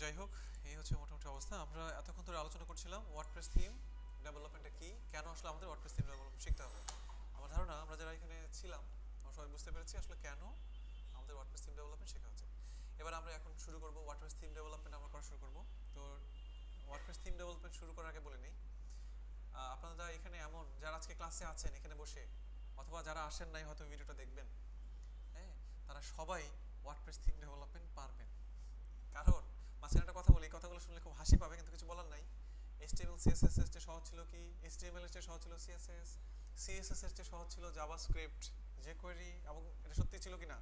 যাই হোক, এই হচ্ছে মোটামুটি অবস্থা। আমরা এতক্ষণ ধরে আলোচনা করছিলাম ওয়ার্ডপ্রেস থিম ডেভেলপমেন্টটা কি, কেন আসলে আমাদের ওয়ার্ডপ্রেস থিম ডেভেলপমেন্ট শিখতে হবে। আমার ধারণা আমরা যারা এখানে ছিলাম আমরা সবাই বুঝতে পেরেছি আসলে কেন আমাদের ওয়ার্ডপ্রেস থিম ডেভেলপমেন্ট শেখা হচ্ছে। এবার আমরা এখন শুরু করব ওয়ার্ডপ্রেস থিম ডেভেলপমেন্ট আমরা করা শুরু করব। তো ওয়ার্ডপ্রেস থিম ডেভেলপমেন্ট শুরু করার আগে বলে নেই, আপনারা এখানে এমন যারা আজকে ক্লাসে আছেন এখানে বসে, অথবা যারা আসেন নাই হয়তো ভিডিওটা দেখবেন, হ্যাঁ, তারা সবাই ওয়ার্ডপ্রেস থিম ডেভেলপমেন্ট পারবেন। কারণ মাঝখানে একটা কথা বলি, কথাগুলো শুনলে খুব হাসি পাবে কিন্তু কিছু বলার নাই। HTML CSS এর চেয়ে সহজ ছিল কি? HTML এর চেয়ে সহজ ছিল CSS, CSS এর চেয়ে সহজ ছিল জাভাস্ক্রিপ্ট, jQuery, এবং এটা সত্যি ছিল কি না?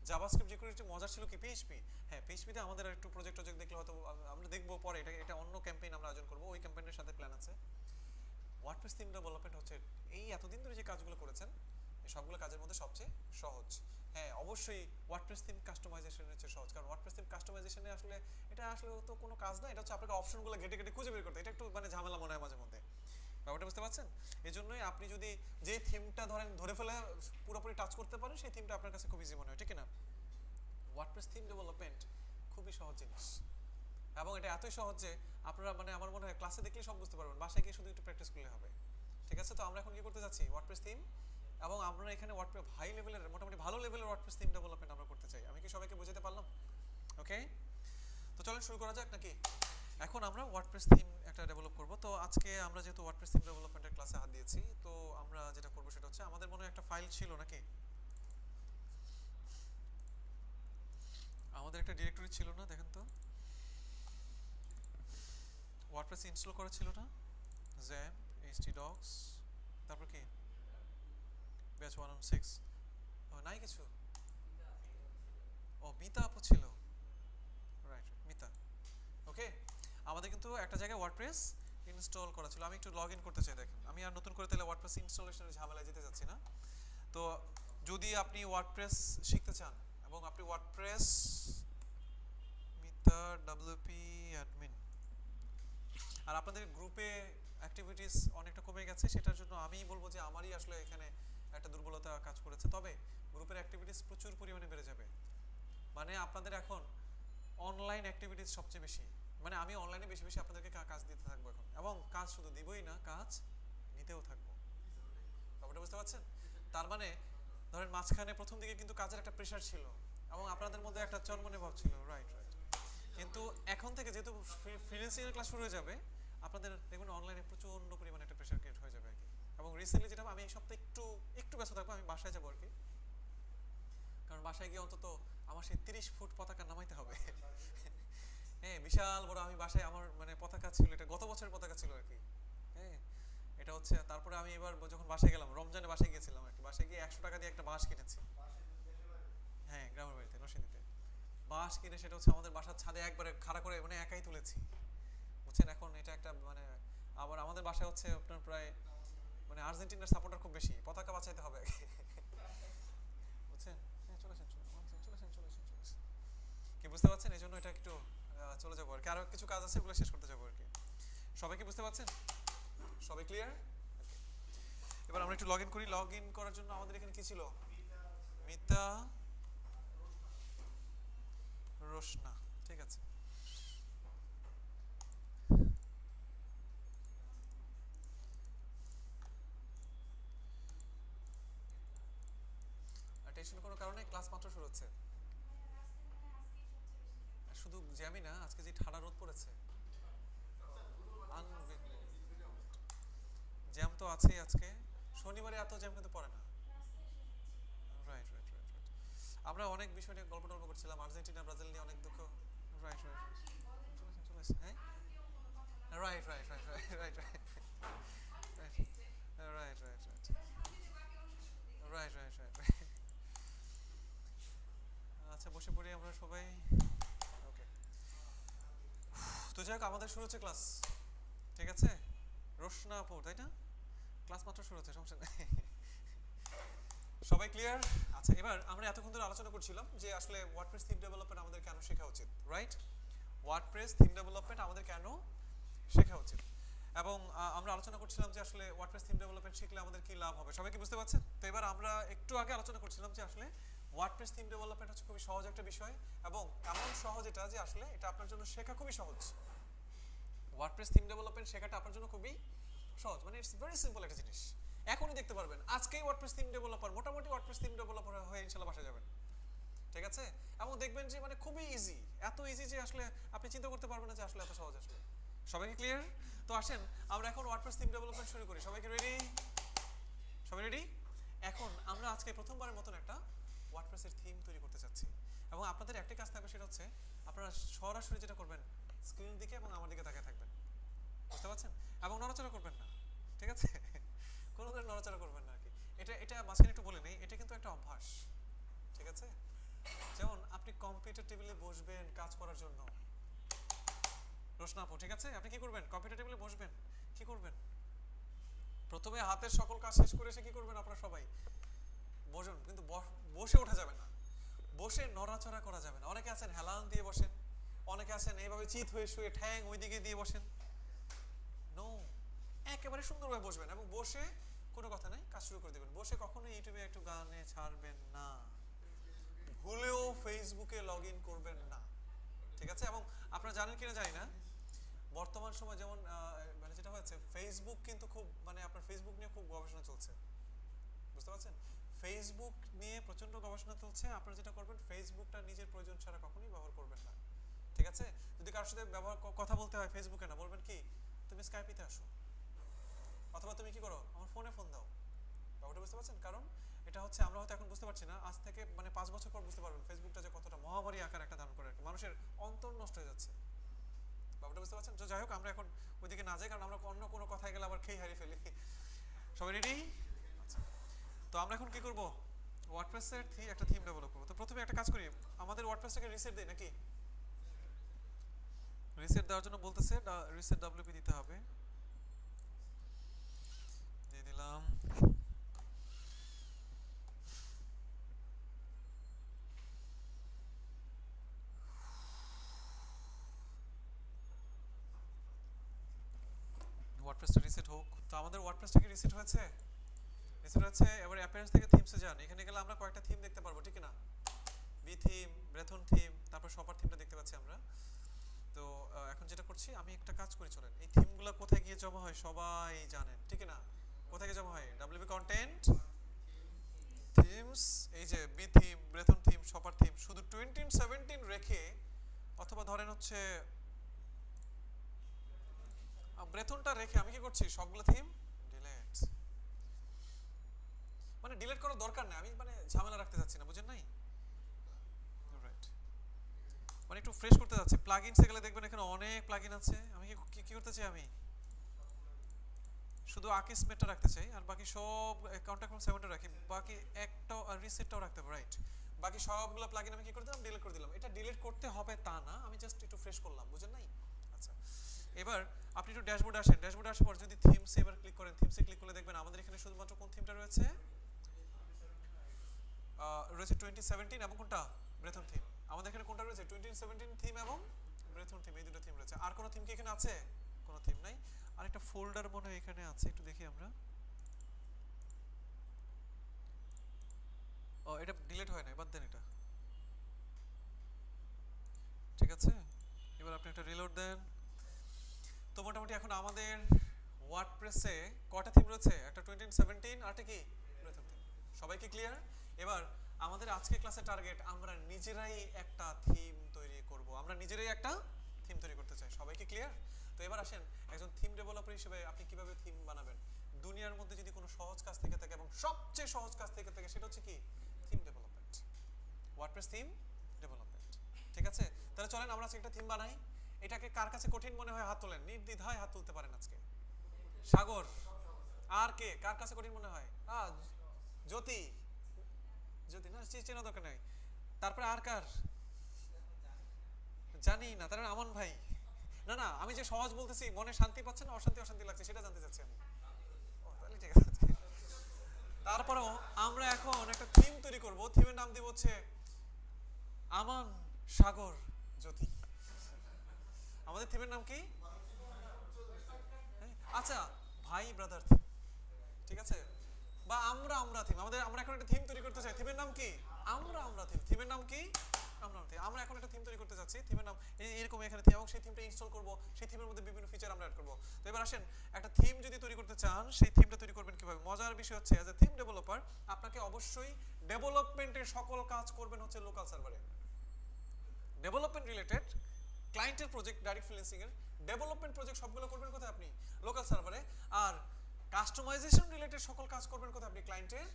জাভাস্ক্রিপ্ট jQuery চেয়ে মজা ছিল কি পিএইচপি? হ্যাঁ, পিএইচপিতে আমাদের একটু প্রজেক্ট দেখলে হয়তো আমরা দেখবো পরে, এটা অন্য ক্যাম্পেইন আমরা আয়োজন করবো, ওই ক্যাম্পেইনের সাথে প্ল্যান আছে। ওয়ার্ডপ্রেস থিম ডেভেলপমেন্ট হচ্ছে এই এতদিন ধরে যে কাজগুলো করেছেন এই সবগুলো কাজের মধ্যে সবচেয়ে সহজ। হ্যাঁ, অবশ্যই ওয়ার্ডপ্রেস থিম কাস্টমাইজেশন হচ্ছে সহজ, কারণ ওয়ার্ডপ্রেস থিম কাস্টমাইজেশনে আসলে এটা আসলে তো কোনো কাজ না, এটা হচ্ছে আপনাকে অপশনগুলো ঘেটে ঘেটে খুঁজে বের করতে, এটা একটু মানে ঝামেলা মনে হয় মাঝে মধ্যে। ব্যাপারটা বুঝতে পারছেন? এই জন্যই আপনি যদি যে থিমটা ধরে ফেলে পুরোপুরি টাচ করতে পারেন সেই থিমটা আপনার কাছে খুব ইজি মনে হয়, ঠিক না? ওয়ার্ডপ্রেস থিম ডেভেলপমেন্ট খুবই সহজ জিনিস, এবং এটা এতই সহজ যে আপনারা মানে আমার মনে হয় ক্লাসে দেখলেই সব বুঝতে পারবেন, বাসায় গিয়ে শুধু একটু প্র্যাকটিস করলে হবে। ঠিক আছে, তো আমরা এখন কি করতে যাচ্ছি? ওয়ার্ডপ্রেস থিম, এবং আমরা এখানে ওয়ার্ডপ্রেস হাই লেভেলের, মোটামুটি ভালো লেভেলের ওয়ার্ডপ্রেস থিম ডেভেলপমেন্ট আমরা করতে চাই। আমি কি সবাইকে বুঝাতে পারলাম? ওকে, তো চলেন শুরু করা যাক নাকি? এখন আমরা ওয়ার্ডপ্রেস থিম একটা ডেভেলপ করব। তো আজকে আমরা যেহেতু ওয়ার্ডপ্রেস থিম ডেভেলপমেন্টের ক্লাসে হাত দিয়েছি, তো আমরা যেটা করব সেটা হচ্ছে আমাদের মনে হয় একটা ফাইল ছিল নাকি, আমাদের একটা ডিরেক্টরি ছিল না? দেখেন তো, ওয়ার্ডপ্রেস ইনস্টল করা ছিল না? XAMPP htdocs, তারপর কি ব্যাচ 116, নাই কিছু। ও মিতা আপু ছিল, রাইট মিতা। ওকে, আমাদের কিন্তু একটা জায়গায় ওয়ার্ডপ্রেস ইনস্টল করা ছিল। আমি একটু লগ ইন করতে চাই, দেখেন আমি আর নতুন করে তাহলে ওয়ার্ডপ্রেস ইনস্টলেশনের ঝামেলায় যেতে যাচ্ছি না। তো যদি আপনি ওয়ার্ডপ্রেস শিখতে চান এবং আপনি ওয়ার্ডপ্রেস মিতা WP অ্যাডমিন, আর আপনাদের গ্রুপে অ্যাক্টিভিটিস অনেকটা কমে গেছে, সেটার জন্য আমি বলবো যে আমারই আসলে এখানে একটা দুর্বলতা কাজ করেছে। তবে গ্রুপের অ্যাক্টিভিটিস প্রচুর পরিমাণে বেড়ে যাবে, মানে আপনাদের এখন অনলাইন অ্যাক্টিভিটিস সবচেয়ে বেশি, মানে আমি অনলাইনে বেশি বেশি আপনাদেরকে কাজ দিতে থাকবো এখন, এবং কাজ শুধু দিবই না, কাজ নিতেও থাকবো। ব্যাপারটা বুঝতে পারছেন? তার মানে ধরেন মাঝখানে প্রথম দিকে কিন্তু কাজের একটা প্রেশার ছিল এবং আপনাদের মধ্যে একটা চনমনে ভাব ছিল, রাইট রাইট, কিন্তু এখন থেকে যেহেতু ফ্রিল্যান্সিং এর ক্লাস শুরু হয়ে যাবে, আপনাদের দেখুন অনলাইনে প্রচন্ড পরিমাণে একটা প্রেশার ক্রিয়েট হয়ে যাবে আর কি। এবং রিসেন্টলি যেটা আমি এই সপ্তাহে একটু একটু ব্যস্ত থাকবো, আমি বাসায় যাবো আর কি, কারণ বাসায় গিয়ে অন্তত আমার সেই 30 ফুট পতাকা নামাইতে হবে। হ্যাঁ, বিশাল বড়, আমি বাসায় আমার মানে পতাকা ছিল, এটা গত বছরের পতাকা ছিল আর কি। হ্যাঁ, এটা হচ্ছে, তারপরে আমি এবার যখন বাসায় গেলাম, রমজানে বাসায় গিয়েছিলাম আর কি, বাসায় গিয়ে 100 টাকা দিয়ে একটা বাঁশ কিনেছি। হ্যাঁ, গ্রামের বাড়িতে নরসিংদীতে বাঁশ কিনে সেটা হচ্ছে আমাদের বাসার ছাদে একবারে খাড়া করে মানে একাই তুলেছি, বুঝছেন? এখন এটা একটা মানে, আবার আমাদের বাসায় হচ্ছে আপনার প্রায় মানে আর্জেন্টিনার সাপোর্টার খুব বেশি, পতাকা বাঁচাইতে হবে বুঝছেন? হ্যাঁ, চলে আসেন কি, বুঝতে পারছেন? এই জন্য এটা একটু চলে যাবো আর কি, আরো কিছু কাজ আছে ওগুলো শেষ করতে যাবো আর কি। সবাই কি বুঝতে পারছেন? সবাই ক্লিয়ার? এবার আমরা একটু লগ ইন করি। লগ ইন করার জন্য আমাদের এখানে কি ছিল? মিতা রোশনা, ঠিক আছে। টেনশন কোনো কারণে, ক্লাস মাত্র শুরু হচ্ছে। শুধু জ্যামই না, আজকে যে ঠাড়া রোদ পড়েছে, জ্যাম তো আছেই আজকে, শনিবারে এত জ্যাম কিন্তু পড়ে না। রাইট রাইট রাইট রাইট, আমরা অনেক বিষয় নিয়ে গল্প টল্প করছিলাম, আর্জেন্টিনা ব্রাজিল নিয়ে অনেক দুঃখ। রাইট রাইট রাইট, হ্যাঁ, right right right right right right right right right right right right. আচ্ছা, বসে পড়ি আমরা সবাই। ওকে, তো যাই হোক, আমাদের শুরু হচ্ছে ক্লাস, ঠিক আছে? রোশনা আপু, তাই না? ক্লাস মাত্র শুরু হচ্ছে, সমস্যা নেই। সবাই ক্লিয়ার? আচ্ছা, এবার আমরা এতক্ষণ ধরে আলোচনা করছিলাম যে আসলে ওয়ার্ডপ্রেস থিম ডেভেলপমেন্ট আমাদের কেন শেখা উচিত, রাইট? ওয়ার্ডপ্রেস থিম ডেভেলপমেন্ট আমাদের কেন শেখা উচিত, এবং আমরা আলোচনা করছিলাম যে আসলে ওয়ার্ডপ্রেস থিম ডেভেলপমেন্ট শিখলে আমাদের কি লাভ হবে। সবাই কি বুঝতে পারছেন? তো এবার আমরা একটু আগে আলোচনা করছিলাম যে আসলে ওয়ার্ডপ্রেস থিম ডেভেলপমেন্ট হচ্ছে খুবই সহজ একটা বিষয় এবং এমন সহজ এটা যে আসলে এটা আপনার জন্য শেখা খুবই সহজ। ওয়ার্ডপ্রেস থিম ডেভেলপমেন্ট শেখাটা আপনার জন্য খুবই সহজ, মানে ইটস ভেরি সিম্পল একটা জিনিস। এখনই দেখতে পারবেন, আজকেই ওয়ার্ডপ্রেস থিম ডেভেলপার, মোটামুটি ওয়ার্ডপ্রেস থিম ডেভেলপার হয়ে ইনশাআল্লাহ বাসা যাবেন, ঠিক আছে? এবং দেখবেন যে মানে খুবই ইজি, এত ইজি যে আসলে আপনি চিন্তা করতে পারবেন না যে আসলে এত সহজ। আসলে সবাইকে ক্লিয়ার? তো আসেন আমরা এখন ওয়ার্ডপ্রেস থিম ডেভেলপমেন্ট শুরু করি। সবাইকে রেডি? সবাই রেডি? এখন আমরা আজকে প্রথমবারের মতন একটা ওয়ার্ডপ্রেসের থিম তৈরি করতে চাচ্ছি এবং আপনাদের একটা কাজ থাকবে, সেটা হচ্ছে আপনারা সরাসরি যেটা করবেন স্ক্রিনের দিকে এবং আমার দিকে তাকিয়ে থাকবেন, বুঝতে পারছেন? এবং নড়াচড়া করবেন না, ঠিক আছে? কোনো ধরনের নড়াচড়া করবেন না আর কি। এটা মাঝখানে একটু বলে নেই, এটা কিন্তু একটা অভ্যাস, ঠিক আছে? যেমন আপনি কম্পিউটার টেবিলে বসবেন কাজ করার জন্য, রোশনা আপু, ঠিক আছে? আপনি কি করবেন? কম্পিউটার টেবিলে বসবেন, কি করবেন? প্রথমে হাতের সকল কাজ শেষ করে এসে কি করবেন? আপনারা সবাই বসুন, কিন্তু বসে ওঠা যাবে না, বসে নড়াচড়া করা যাবে না। অনেকে আছেন হেলান দিয়ে বসেন, অনেকে আছেন এইভাবে চিত হয়ে শুয়ে ঠ্যাং ওই দিকে দিয়ে বসেন। নো, একেবারে সুন্দরভাবে বসবেন এবং বসে কোনো কথা নাই, কাজ শুরু করে দেবেন। বসে কখনো ইউটিউবে একটু গানে ছাড়বেন না, ভুলেও ফেসবুকে লগ ইন করবেন না, ঠিক আছে? এবং আপনারা জানেন কিনা জানি না, বর্তমান সময় যেমন মানে যেটা হয়েছে, ফেসবুক কিন্তু খুব মানে আপনার ফেসবুক নিয়ে খুব গবেষণা চলছে, বুঝতে পারছেন? ফেসবুক নিয়ে প্রচন্ড গবেষণা চলছে। আপনারা যেটা করবেন, ফেসবুকটা নিজের প্রয়োজন ছাড়া কখনোই ব্যবহার করবেন না, ঠিক আছে? যদি কারোর সাথে কথা বলতে হয় ফেসবুকে না, বলবেন কি তুমি স্কাইপিতে আসো, অথবা তুমি কি করো আমার ফোনে ফোন দাও। ব্যাপারটা বুঝতে পারছেন? কারণ এটা হচ্ছে আমরা হয়তো এখন বুঝতে পারছি না, আজ থেকে মানে 5 বছর পর বুঝতে পারবেন ফেসবুকটা যে কতটা মহামারী আকার একটা ধারণ করে, মানুষের অন্তর নষ্ট হয়ে যাচ্ছে। ব্যাপারটা বুঝতে পারছেন? তো যাই হোক, আমরা এখন ওইদিকে না যাই, কারণ আমরা অন্য কোনো কথায় গেলে আবার খেয়ে হারিয়ে ফেলি। সবাই রেডি? আচ্ছা, তো আমরা এখন কি করব? ওয়ার্ডপ্রেসের একটা থিম ডেভেলপ করব। তো প্রথমে একটা কাজ করি, আমাদের ওয়ার্ডপ্রেসটাকে রিসেট দেই নাকি? রিসেট দেওয়ার জন্য বলতেছে রিসেট ডব্লিউপি দিতে হবে, দিয়ে দিলাম। ওয়ার্ডপ্রেসটা রিসেট হোক। তো আমাদের ওয়ার্ডপ্রেসটা কি রিসেট হয়েছে? রিসেট হয়েছে। এবার অ্যাপিয়ারেন্স থেকে থিমসে যান, এখানে গেলে আমরা কয়েকটা থিম দেখতে পারবো, ঠিক না? বি থিম, ব্রেথন থিম, তারপর শপার থিমটা দেখতে পাচ্ছি আমরা। তো এখন যেটা করছি, আমি একটা কাজ করি, চলেন এই থিমগুলো কোথায় গিয়ে জমা হয় সবাই জানেন, ঠিক না? কোথায় গিয়ে জমা হয়? ডাব্লিউপি কন্টেন্ট থিমস, এই যে বি থিম, ব্রেথন থিম, শপার থিম, শুধু 2017 রেখে, অথবা ধরেন হচ্ছে ব্রেথনটা রেখে আমি কি করছি, সবগুলো থিম ডিলিট। মানে ডিলিট করার দরকার নেই, আমি মানে ঝামেলা রাখতে চাচ্ছি না, বুঝেন নাই? রাইট, মানে একটু ফ্রেশ করতে যাচ্ছি। প্লাগইনসে গেলে দেখবেন এখানে অনেক প্লাগইন আছে। আমি কি করতে চাই, আমি শুধু আকিসমেটটা রাখতে চাই, আর বাকি সব কন্টাক্ট ফ্রম 7টা রাখি, বাকি একটা আর রিসেটটাও রাখতে হবে, রাইট? বাকি সবগুলো প্লাগইন আমি কি করে দিলাম, ডিলিট করে দিলাম। এটা ডিলিট করতে হবে তা না, আমি জাস্ট একটু ফ্রেশ করলাম, বুঝেন নাই? আচ্ছা, এবার আপনি একটু ড্যাশবোর্ডে আসেন। ড্যাশবোর্ডে আসার পর যদি থিমসে এবার ক্লিক করেন, থিমসে ক্লিক করলে দেখবেন আমাদের এখানে শুধুমাত্র কোন থিমটা রয়েছে, রয়েছে 2017 এবং কোনটা, ব্রেথন থিম। আমাদের এখানে কোনটা রয়েছে, 2017 থিম এবং ব্রেথন থিম, এই দুটো থিম রয়েছে। আর কোনো থিম কি এখানে আছে? কোনো থিম নাই। আর একটা ফোল্ডার মনে হয় এখানে আছে, একটু দেখি আমরা। ও, এটা ডিলিট হয় না, বাদ দেন এটা, ঠিক আছে? এবার আপনি একটা রিলোড দেন। তো মোটামুটি এখন আমাদের ওয়ার্ডপ্রেসে কয়টা থিম রয়েছে? একটা 2017, আরটা কি ব্রেথন থিম। সবাই কি ক্লিয়ার? এবার আমাদের আজকে ক্লাসে টার্গেট, আমরা নিজেরাই একটা থিম তৈরি করব। আমরা নিজেরাই একটা থিম তৈরি করতে চাই। সবাই কি ক্লিয়ার? তো এবার আসেন, একজন থিম ডেভেলপার হিসেবে আপনি কিভাবে থিম বানাবেন। দুনিয়ার মধ্যে যদি কোনো সহজ কাজ থেকে থাকে এবং সবচেয়ে সহজ কাজ থেকে থাকে, সেটা হচ্ছে কি, theme development, WordPress theme development, ঠিক আছে? তাহলে চলেন আমরা আজকে একটা থিম বানাই। এটাকে কার কাছে কঠিন মনে হয় হাত তোলেন, নির্দ্বিধায় হাত তুলতে পারেন আজকে। সাগর, আর কে, কার কাছে কঠিন মনে হয়? জ্যোতি, জ্যোতি না, চেনা দরকার নাই। তারপরে আর কার, জানি না। তারপরে আমান ভাই। না না, আমি যে সহজ বলতেছি, মনে শান্তি পাচ্ছেন না অশান্তি অশান্তি লাগছে, সেটা জানতে চাচ্ছি আমি। তাহলে ঠিক আছে। তারপরেও আমরা এখন একটা থিম তৈরি করব, থিমের নাম দিব হচ্ছে আমান, সাগর, জ্যোতি। আমাদের থিমের নাম কি? আচ্ছা, ভাই ব্রাদার থিম, ঠিক আছে? বা আমরা থিম, আমরা এখন একটা থিম তৈরি করতে চাই, থিমের নাম কি? আমরা আমরা থিম, থিমের নাম কি? আমরা থিম। আমরা এখন একটা থিম তৈরি করতে যাচ্ছি, থিমের নাম এরকম এখানে থিম, এবং সেই থিমটা ইনস্টল করব, সেই থিমের মধ্যে বিভিন্ন ফিচার আমরা অ্যাড করব। তো এবার আসেন, একটা থিম যদি তৈরি করতে চান, সেই থিমটা তৈরি করবেন কিভাবে? মজার বিষয় হচ্ছে অ্যাজ এ থিম ডেভেলপার আপনাকে অবশ্যই ডেভেলপমেন্টের সকল কাজ করবেন হচ্ছে লোকাল সার্ভারে। ডেভেলপমেন্ট রিলেটেড ক্লায়েন্টের প্রজেক্ট, ডাইরেক্ট ফ্রিল্যান্সিং এর ডেভেলপমেন্ট প্রজেক্ট সবগুলো করবেন কোথায়? আপনি লোকাল সার্ভারে। আর কাস্টমাইজেশন রিলেটেড সকল কাজ করবেন কোথায়? আপনি ক্লায়েন্টের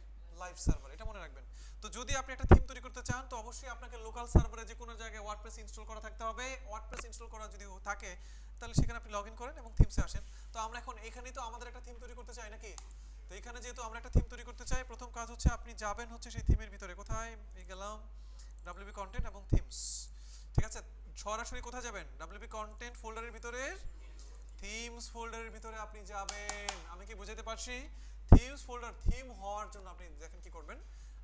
লাইভ সার্ভার। এটা মনে রাখবেন। তো যদি আপনি একটা থিম তৈরি করতে চান, তো অবশ্যই আপনাকে লোকাল সার্ভারে যে কোনো জায়গায় ওয়ার্ডপ্রেস ইনস্টল করা থাকতে হবে। ওয়ার্ডপ্রেস ইনস্টল করা যদি থাকে, তাহলে সেখানে আপনি লগ ইন করেন এবং থিমসে আসেন। তো আমরা এখন এখানেই তো আমাদের একটা থিম তৈরি করতে চাই নাকি? তো এখানে যেহেতু আমরা একটা থিম তৈরি করতে চাই, প্রথম কাজ হচ্ছে আপনি যাবেন হচ্ছে সেই থিমের ভিতরে। কোথায় গেলাম? WP কন্টেন্ট এবং থিমস। ঠিক আছে, সরাসরি কোথায় যাবেন? WP কন্টেন্ট ফোল্ডারের ভিতরে থিমস ফোল্ডারের ভিতরে আপনি যাবেন। আমি কি বুঝাতে পারছি? থিমস ফোল্ডার, থিম হওয়ার জন্য আপনি দেখেন কি করবেন।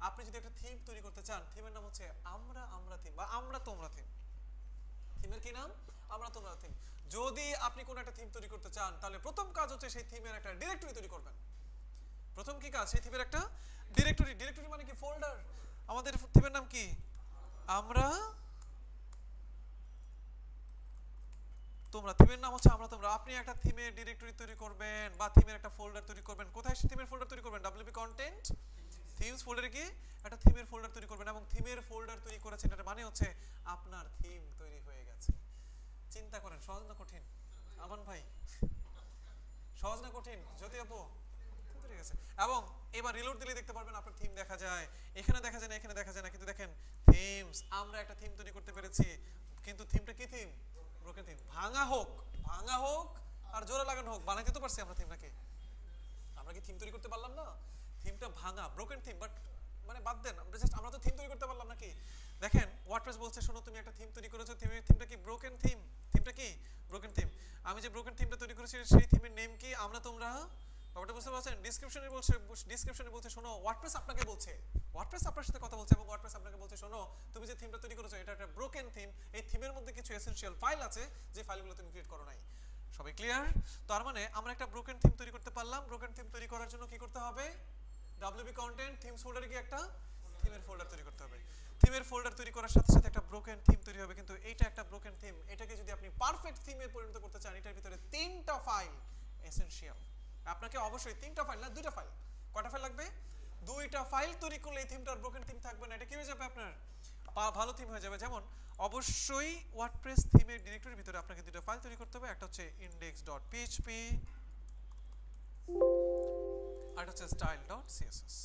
আপনি যদি একটা থিম তৈরি করতে চান, থিমের নাম হচ্ছে আমরা আমরা থিম বা আমরা তোমরা থিম। থিমের কি নাম? আমরা তোমরা থিম। যদি আপনি কোনো একটা থিম তৈরি করতে চান, তাহলে প্রথম কাজ হচ্ছে সেই থিমের একটা ডিরেক্টরি তৈরি করবেন। প্রথম কি কাজ? সেই থিমের একটা ডিরেক্টরি। ডিরেক্টরি মানে কি? ফোল্ডার। আমাদের থিমের নাম কি? আমরা তোমরা। থিমের নাম হচ্ছে আমরা তোমরা। আপনি একটা থিমের ডিরেক্টরি তৈরি করবেন বা থিমের একটা ফোল্ডার তৈরি করবেন। কোথায় থিমের ফোল্ডার তৈরি করবেন? WP কন্টেন্ট থিমস ফোল্ডারে কি একটা থিমের ফোল্ডার তৈরি করবেন, এবং থিমের ফোল্ডার তৈরি করেছেন, এটা মানে হচ্ছে আপনার থিম তৈরি হয়ে গেছে। চিন্তা করেন, সহজ না কঠিন? আমান ভাই, সহজ না কঠিন? যদি আপু তৈরি গেছে। এবং এবার রিলোড দিলে দেখতে পারবেন আপনার থিম দেখা যায়। এখানে দেখা যায় না, এখানে দেখা যায় না, কিন্তু দেখেন থিমস, আমরা একটা থিম তৈরি করতে পেরেছি। কিন্তু থিমটা কি থিম? Broken theme. ভাঙা হোক, ভাঙা হোক আর জোড়া লাগানো হোক, বানাইতে তো পারছি আমরা থিম নাকি? আমরা কি থিম তৈরি করতে পারলাম না? থিমটা ভাঙা, ব্রোকেন থিম, বাট মানে বাদ দেন, আমরা তো থিম তৈরি করতে পারলাম নাকি? দেখেন ওয়ার্ডপ্রেস বলছে, শোনো তুমি একটা থিম তৈরি করেছো, থিমটা কি? Broken theme. থিমটা কি? Broken theme. আমি যে ব্রোকেন থিমটা তৈরি করেছি, সেই থিমের নেম কি? আমরা তোমরা। ব্যাপারটা বুঝতে পারছেন? ডিসক্রিপশনে বলছে শোনো, ওয়ার্ডপ্রেস আপনাকে বলছে, ওয়ার্ডপ্রেস আপনার সাথে কথা বলছে, এবং ওয়ার্ডপ্রেস আপনাকে বলছে শোনো, তুমি যে থিমটা তৈরি করেছো এটা একটা ব্রোকেন থিম। এই থিমের মধ্যে কিছু এসেনশিয়াল ফাইল আছে, যে ফাইলগুলো তুমি ক্রিয়েট করো নাই। সবাই ক্লিয়ার? তার মানে আমরা একটা ব্রোকেন থিম তৈরি করতে পারলাম। ব্রোকেন থিম তৈরি করার জন্য কি করতে হবে? WP কন্টেন্ট থিমস ফোল্ডারে গিয়ে একটা থিমের ফোল্ডার তৈরি করতে হবে। থিমের ফোল্ডার তৈরি করার সাথে সাথে একটা ব্রোকেন থিম তৈরি হবে। কিন্তু এইটা একটা ব্রোকেন থিম, এটাকে যদি আপনি পারফেক্ট থিমে পরিণত করতে চান, এটার ভিতরে 3টা ফাইল এসেনশিয়াল। আপনাকে অবশ্যই 3টা ফাইল না, 2টা ফাইল। কয়টা ফাইল লাগবে? 2টা ফাইল তৈরি করলে এই থিমটার ব্রোকেন থিম থাকবে না। এটা কি হয়ে যাবে? আপনার ভালো থিম হয়ে যাবে। যেমন অবশ্যই ওয়ার্ডপ্রেস থিমের ডিরেক্টরির ভিতরে আপনাকে 2টা ফাইল তৈরি করতে হবে। একটা হচ্ছে index.php আর একটা হচ্ছে style.css।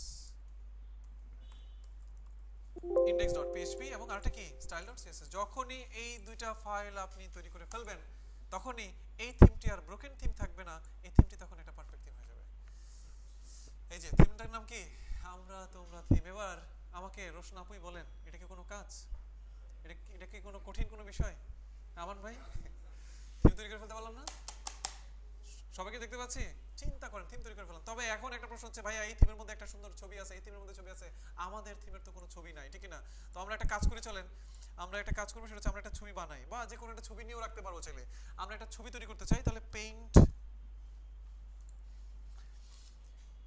index.php এবং আরেকটা কি? style.css। যখনই এই 2টা ফাইল আপনি তৈরি করে ফেলবেন, তখনই এই থিমটি আর ব্রোকেন থিম থাকবে না। এই থিমটি তখন একটা পারফেক্ট থিম হয়ে যাবে। এই যে থিমটার নাম কি? আমরা তোমরা থিম। এবার আমাকে রোশন আপুই বলেন, এটা কি কোনো কাজ? এটা কি কোনো কঠিন কোনো বিষয়? আমান ভাই, থিম তৈরি করে ফেলতে পারলাম না? সবাইকে দেখতে পাচ্ছি? চিন্তা করেন, থিম তৈরি করে ফেললাম। তবে এখন একটা প্রশ্ন হচ্ছে, ভাইয়া এই থিমের মধ্যে একটা সুন্দর ছবি আছে, এই থিমের মধ্যে ছবি আছে, আমাদের থিমের তো কোনো ছবি নাই, ঠিক না? তো আমরা একটা কাজ করে চলেন, আমরা একটা কাজ করবো, সেটা হচ্ছে আমরা একটা ছবি বানাই, বা যে কোনো একটা ছবি নিয়েও রাখতে পারবো চাইলে। আমরা একটা ছবি তৈরি করতে চাই, তাহলে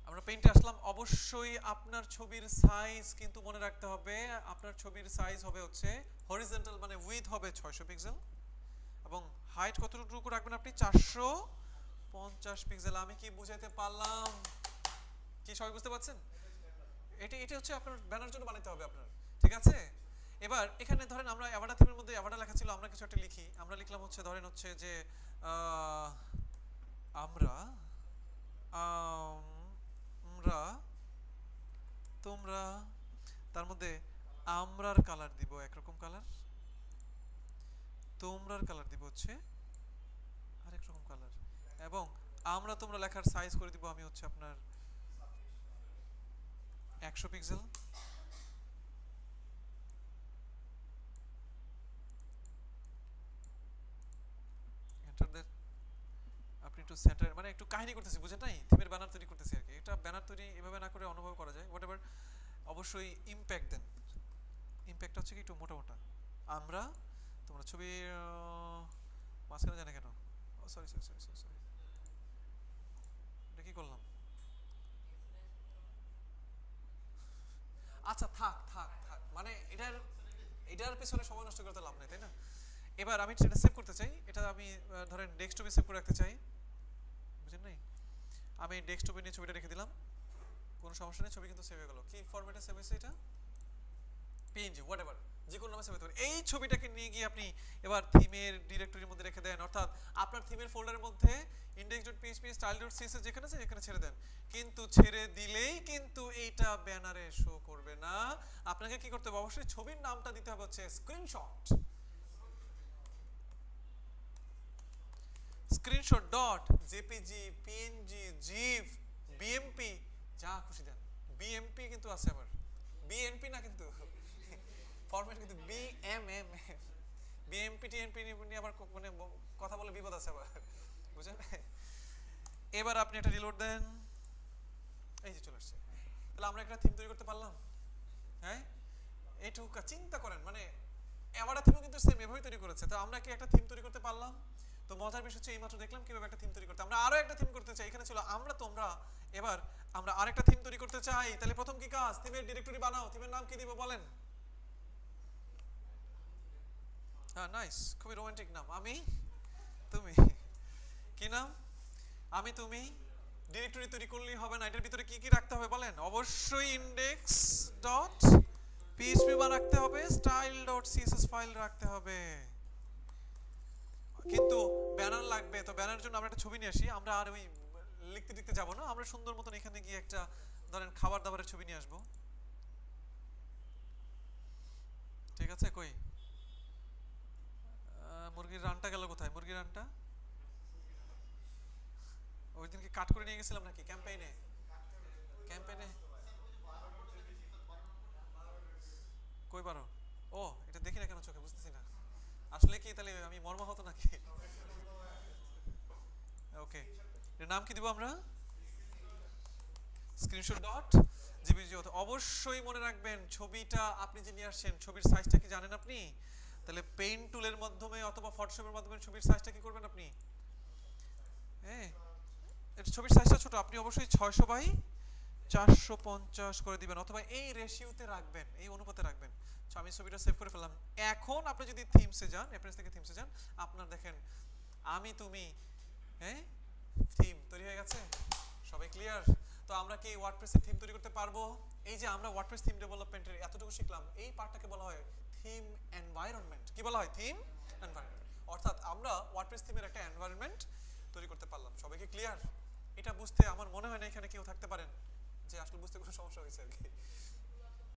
আমরা পেইন্টে আসলাম। অবশ্যই আপনার ছবির সাইজ কিন্তু মনে রাখতে হবে, আপনার ছবির সাইজ হবে হচ্ছে হরিজন্টাল, মানে উইডথ হবে 600 পিক্সেল, এবং হাইট কতটুকু রাখবেন আপনি? 450 পিক্সেল। আমি কি বুঝাইতে পারলাম? কি সবাই বুঝতে পারছেন? এটা হচ্ছে আপনার ব্যানার জন্য বানাইতে হবে আপনার, ঠিক আছে? এবার এখানে ধরেন আমরা অ্যাভাটা থিমের মধ্যে অ্যাভাটা লেখা ছিল, আমরা কিছু একটা লিখি। আমরা লিখলাম হচ্ছে, ধরেন হচ্ছে যে আমরা আমরা তোমরা, তার মধ্যে আমরার কালার দিব একরকম কালার, তোমরার কালার দিব হচ্ছে আরেক রকম কালার, এবং আমরা তোমরা লেখার সাইজ করে দিব আমি হচ্ছে আপনার 100 পিক্সেল। এন্টার দেন। আপনি একটু সেন্টার, মানে একটু কাহিনী করতেছি, বুঝেন নাই? থিমের ব্যানার তৈরি করতেছি আর কি। এটা ব্যানার তৈরি এভাবে না করে অনুভব করা যায়, হোয়াটএভার। অবশ্যই ইমপ্যাক্ট দেন। ইমপ্যাক্ট হচ্ছে কি একটু মোটা মোটা। আমরা তোমরা ছবি মাঝখানে জানে কেন? ও sorry sorry sorry sorry sorry, এটা কি করলাম? আচ্ছা থাক থাক থাক, মানে এটার পিছনে সময় নষ্ট করতে লাভ নেই, তাই না? এবার আমি সেটা সেভ করতে চাই, এটা আমি ধরেন ডেস্কটপে সেভ করে রাখতে চাই, বুঝেন নাই? আমি ডেস্কটপে নিয়ে ছবিটা রেখে দিলাম, কোনো সমস্যা নেই, ছবি কিন্তু সেভ হয়ে গেল। কি ফরম্যাটে সেভ হয়েছে এটা? পিএনজি, হোয়াটএভার, যে কোনো নামে সেভ হতে পারে। এই ছবিটাকে নিয়ে গিয়ে আপনি এবার থিমের ডিরেক্টরির মধ্যে রেখে দেন, অর্থাৎ আপনার থিমের ফোল্ডারের মধ্যে index.php style.css যেখানে আছে এখানে ছেড়ে দেন। কিন্তু ছেড়ে দিলেই কিন্তু এইটা ব্যানারে শো করবে না। আপনাকে কি করতে হবে? অবশ্যই ছবির নামটা দিতে হবে হচ্ছে screenshot, screenshot dot JPG, PNG, GIF, BMP, যা খুশি দেন। বিএমপি কিন্তু আছে আবার, বিএনপি না কিন্তু, ফরম্যাট কিন্তু বিএমএম, বিএমপি টিএনপি নিয়ে আবার মানে কথা বলে বিপদ আছে আবার, বুঝেন? এবার আপনি একটা রিলোড দেন, এই যে চলে আসছে। তাহলে আমরা একটা থিম তৈরি করতে পারলাম, হ্যাঁ? এইটুকু চিন্তা করেন, মানে এবারে থিমও কিন্তু সেম এভাবেই তৈরি করেছে। তো আমরা কি একটা থিম তৈরি করতে পারলাম? তো মজার বিষয় হচ্ছে এইমাত্র দেখলাম কিভাবে একটা থিম তৈরি করতে। আমরা আরো একটা থিম করতে চাই, এখানে ছিল আমরা তোমরা। এবার আমরা আরেকটা থিম তৈরি করতে চাই, তাহলে প্রথম কি কাজ? থিমের ডিরেক্টরি বানাও। থিমের নাম কি দিব বলেন? হ্যাঁ, নাইস, খুবই রোমান্টিক নাম, আমি তুমি। কি নাম? আমি তুমি। ডিরেক্টরি তৈরি করলেই হবে না, এটার ভিতরে কি কি রাখতে হবে বলেন? অবশ্যই ইন্ডেক্স ডট পিএইচপি বা রাখতে হবে, স্টাইল ডট সিএসএস ফাইল রাখতে হবে। কিন্তু ব্যানার লাগবে, তো ব্যানারের জন্য আমরা একটা ছবি নিয়ে আসি। আমরা আর ওই লিখতে লিখতে যাব না, আমরা সুন্দর মতন এখানে গিয়ে একটা ধরেন খাবার দাবারের ছবি নিয়ে আসবো, ঠিক আছে? কই মুরগির রানটা গেল কোথায়? মুরগির রানটা ওই দিনকে কাট করে নিয়ে গেছিলাম নাকি ক্যাম্পেইনে? ক্যাম্পেইনে কই বারো? ও, এটা দেখি না কেন চোখে, বুঝতেছি না আসলে কি। তাহলে আমি মর্মাহত নাকি? ওকে, এর নাম কি দিব আমরা? Screenshot dot GPG. অবশ্যই মনে রাখবেন ছবিটা আপনি যে নিয়ে আসছেন, ছবির সাইজটা কি জানেন আপনি? তাহলে পেইন্ট টুলের মাধ্যমে অথবা ফটোশপের মাধ্যমে ছবির সাইজটা কি করবেন আপনি? হ্যাঁ, এটা ছবির সাইজটা ছোট, আপনি অবশ্যই 600 বাই 450 করে দিবেন, অথবা এই রেশিওতে রাখবেন, এই অনুপাতে রাখবেন। আমি ছবিটা সেভ করে ফেললাম। এখন আপনি যদি থিমসে যান, অ্যাপ্রেন্স থেকে থিমসে যান, আপনার দেখেন আমি তুমি, হ্যাঁ, থিম তৈরি হয়ে গেছে। সবাই ক্লিয়ার? তো আমরা কি ওয়ার্ডপ্রেসের থিম তৈরি করতে পারবো? এই যে আমরা ওয়ার্ডপ্রেস থিম ডেভেলপমেন্টের এতটুকু শিখলাম, এই পার্টটাকে বলা হয় থিম এনভায়রনমেন্ট। কি বলা হয়? Theme environment. অর্থাৎ আমরা ওয়ার্ডপ্রেস থিমের একটা এনভায়রনমেন্ট তৈরি করতে পারলাম। সবাই কি ক্লিয়ার? এটা বুঝতে আমার মনে হয় না এখানে কেউ থাকতে পারেন যে আসলে বুঝতে কোনো সমস্যা হয়েছে আর কি।